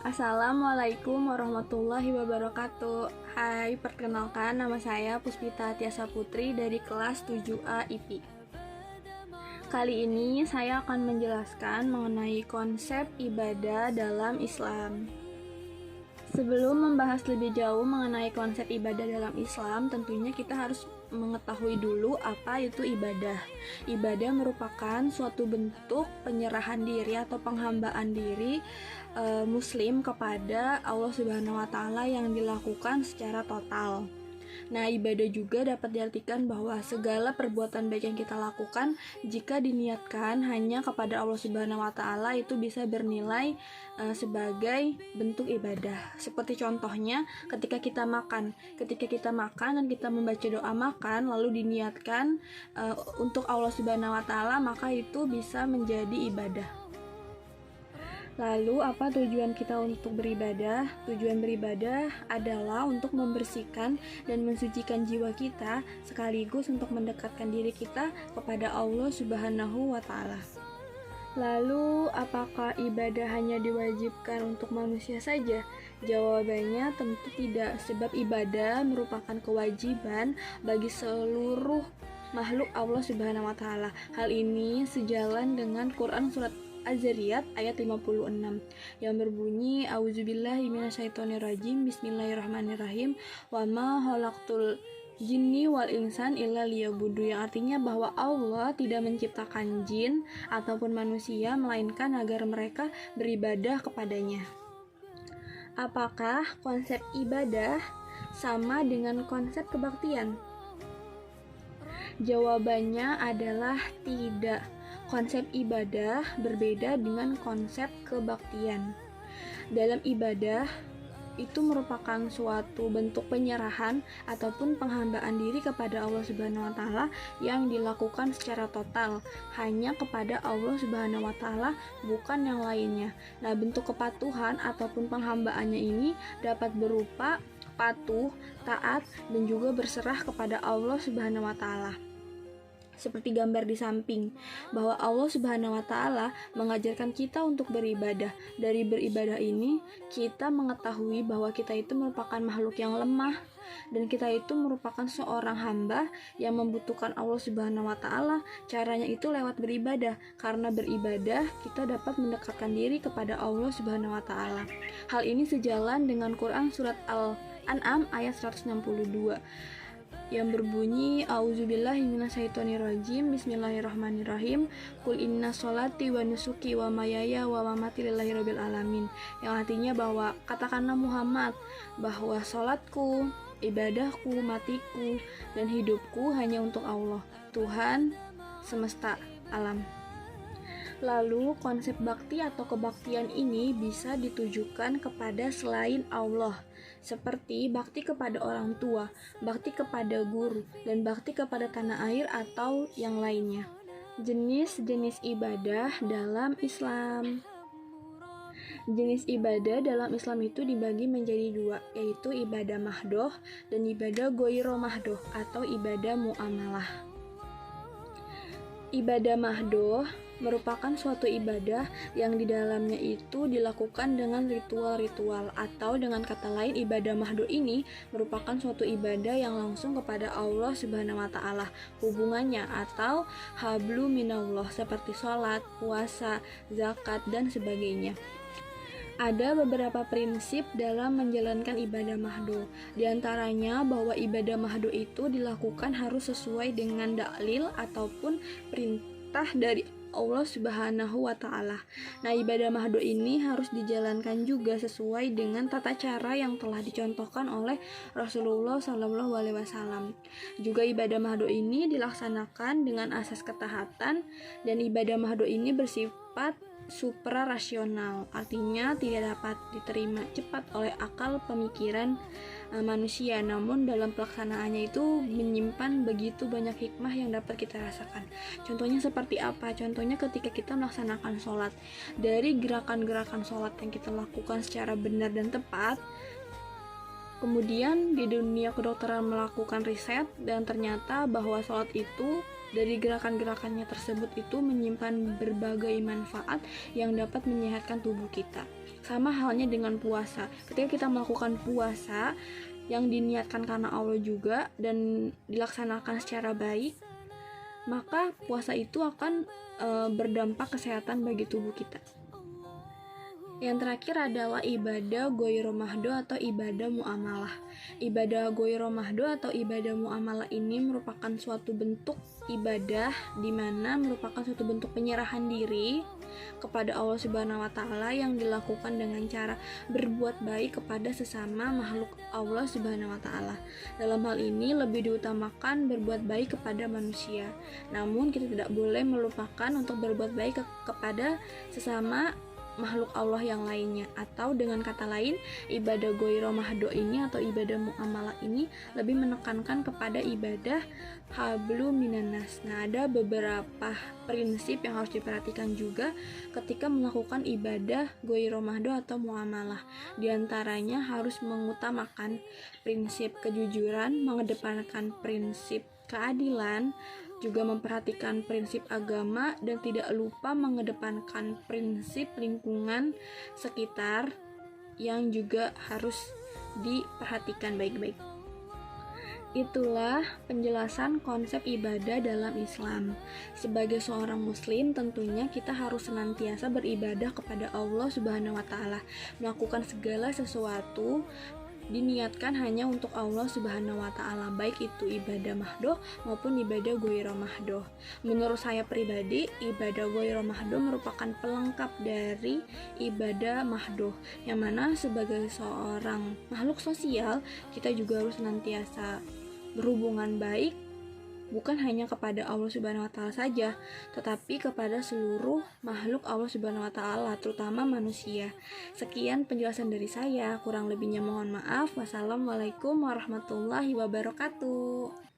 Assalamualaikum warahmatullahi wabarakatuh. Hai, perkenalkan nama saya Puspita Tiasa Putri dari kelas 7A IP. Kali ini saya akan menjelaskan mengenai konsep ibadah dalam Islam. Sebelum membahas lebih jauh mengenai konsep ibadah dalam Islam, tentunya kita harus mengetahui dulu apa itu ibadah. Ibadah merupakan suatu bentuk penyerahan diri atau penghambaan diri Muslim kepada Allah Subhanahu wa Ta'ala yang dilakukan secara total. Nah, ibadah juga dapat diartikan bahwa segala perbuatan baik yang kita lakukan jika diniatkan hanya kepada Allah Subhanahu wa Ta'ala itu bisa bernilai sebagai bentuk ibadah. Seperti contohnya ketika kita makan dan kita membaca doa makan lalu diniatkan untuk Allah Subhanahu wa Ta'ala, maka itu bisa menjadi ibadah. Lalu, apa tujuan kita untuk beribadah? Tujuan beribadah adalah untuk membersihkan dan mensucikan jiwa kita, sekaligus untuk mendekatkan diri kita kepada Allah Subhanahu wa Ta'ala. Lalu, apakah ibadah hanya diwajibkan untuk manusia saja? Jawabannya tentu tidak, sebab ibadah merupakan kewajiban bagi seluruh makhluk Allah Subhanahu wa Ta'ala. Hal ini sejalan dengan Quran surat Az-Zariyat ayat 56 yang berbunyi A'udzubillahi minasyaitonirrajim Bismillahirrahmanirrahim wa ma khalaqtul jinni wal insan illa liya'budu, yang artinya bahwa Allah tidak menciptakan jin ataupun manusia melainkan agar mereka beribadah kepadanya. Apakah konsep ibadah sama dengan konsep kebaktian? Jawabannya adalah tidak. Konsep ibadah berbeda dengan konsep kebaktian. Dalam ibadah, itu merupakan suatu bentuk penyerahan ataupun penghambaan diri kepada Allah Subhanahu wa Ta'ala yang dilakukan secara total hanya kepada Allah Subhanahu wa Ta'ala, bukan yang lainnya. Nah, bentuk kepatuhan ataupun penghambaannya ini dapat berupa patuh, taat, dan juga berserah kepada Allah Subhanahu wa Ta'ala. Seperti gambar di samping, bahwa Allah Subhanahu wa Ta'ala mengajarkan kita untuk beribadah. Dari beribadah ini, kita mengetahui bahwa kita itu merupakan makhluk yang lemah, dan kita itu merupakan seorang hamba yang membutuhkan Allah Subhanahu wa Ta'ala. Caranya itu lewat beribadah. Karena beribadah, kita dapat mendekatkan diri kepada Allah Subhanahu wa Ta'ala. Hal ini sejalan dengan Quran surat Al-An'am ayat 162 yang berbunyi A'udzubillahi minasyaitonirrajim Bismillahirrahmanirrahim Qul inna sholati wa nusuki wa mayaya wa mamati lillahi rabbil alamin, yang artinya bahwa katakanlah Muhammad bahwa sholatku, ibadahku, matiku, dan hidupku hanya untuk Allah, Tuhan semesta alam. Lalu, konsep bakti atau kebaktian ini bisa ditujukan kepada selain Allah, seperti bakti kepada orang tua, bakti kepada guru, dan bakti kepada tanah air atau yang lainnya. Jenis-jenis ibadah dalam Islam. Jenis ibadah dalam Islam itu dibagi menjadi dua, yaitu ibadah mahdoh dan ibadah ghoiro mahdoh atau ibadah muamalah. Ibadah mahdoh merupakan suatu ibadah yang di dalamnya itu dilakukan dengan ritual-ritual, atau dengan kata lain ibadah mahdoh ini merupakan suatu ibadah yang langsung kepada Allah Subhanahu wa Ta'ala. Hubungannya atau hablu minallah seperti sholat, puasa, zakat, dan sebagainya. Ada beberapa prinsip dalam menjalankan ibadah mahdoh. Di antaranya bahwa ibadah mahdoh itu dilakukan harus sesuai dengan dalil ataupun perintah dari Allah Subhanahu wa Ta'ala. Nah, ibadah mahdoh ini harus dijalankan juga sesuai dengan tata cara yang telah dicontohkan oleh Rasulullah SAW. Juga ibadah mahdoh ini dilaksanakan dengan asas ketahatan, dan ibadah mahdoh ini bersifat suprarasional, artinya tidak dapat diterima cepat oleh akal pemikiran manusia, namun dalam pelaksanaannya itu menyimpan begitu banyak hikmah yang dapat kita rasakan. Contohnya seperti apa? Contohnya ketika kita melaksanakan sholat, dari gerakan-gerakan sholat yang kita lakukan secara benar dan tepat, kemudian di dunia kedokteran melakukan riset, dan ternyata bahwa sholat itu dari gerakan-gerakannya tersebut itu menyimpan berbagai manfaat yang dapat menyehatkan tubuh kita. Sama halnya dengan puasa. Ketika kita melakukan puasa yang diniatkan karena Allah juga dan dilaksanakan secara baik, maka puasa itu akan berdampak kesehatan bagi tubuh kita. Yang terakhir adalah ibadah ghoiro mahdo atau ibadah muamalah. Ibadah ghoiro mahdo atau ibadah muamalah ini merupakan suatu bentuk ibadah di mana merupakan suatu bentuk penyerahan diri kepada Allah Subhanahu wa taala yang dilakukan dengan cara berbuat baik kepada sesama makhluk Allah Subhanahu wa taala. Dalam hal ini lebih diutamakan berbuat baik kepada manusia. Namun kita tidak boleh melupakan untuk berbuat baik kepada sesama makhluk Allah yang lainnya. Atau dengan kata lain, ibadah ghoiro mahdo ini atau ibadah muamalah ini lebih menekankan kepada ibadah hablu minanas. Nah, ada beberapa prinsip yang harus diperhatikan juga ketika melakukan ibadah ghoiro mahdo atau muamalah. Di antaranya harus mengutamakan prinsip kejujuran, mengedepankan prinsip keadilan, juga memperhatikan prinsip agama, dan tidak lupa mengedepankan prinsip lingkungan sekitar yang juga harus diperhatikan baik-baik. Itulah penjelasan konsep ibadah dalam Islam. Sebagai seorang muslim, tentunya kita harus senantiasa beribadah kepada Allah Subhanahu wa taala, melakukan segala sesuatu diniatkan hanya untuk Allah Subhanahu wa taala, baik itu ibadah mahdoh maupun ibadah ghoiro mahdoh. Menurut saya pribadi, ibadah ghoiro mahdoh merupakan pelengkap dari ibadah mahdoh, yang mana sebagai seorang makhluk sosial kita juga harus senantiasa berhubungan baik bukan hanya kepada Allah Subhanahu wa taala saja, tetapi kepada seluruh makhluk Allah Subhanahu wa taala, terutama manusia. Sekian penjelasan dari saya, kurang lebihnya mohon maaf. Wassalamualaikum warahmatullahi wabarakatuh.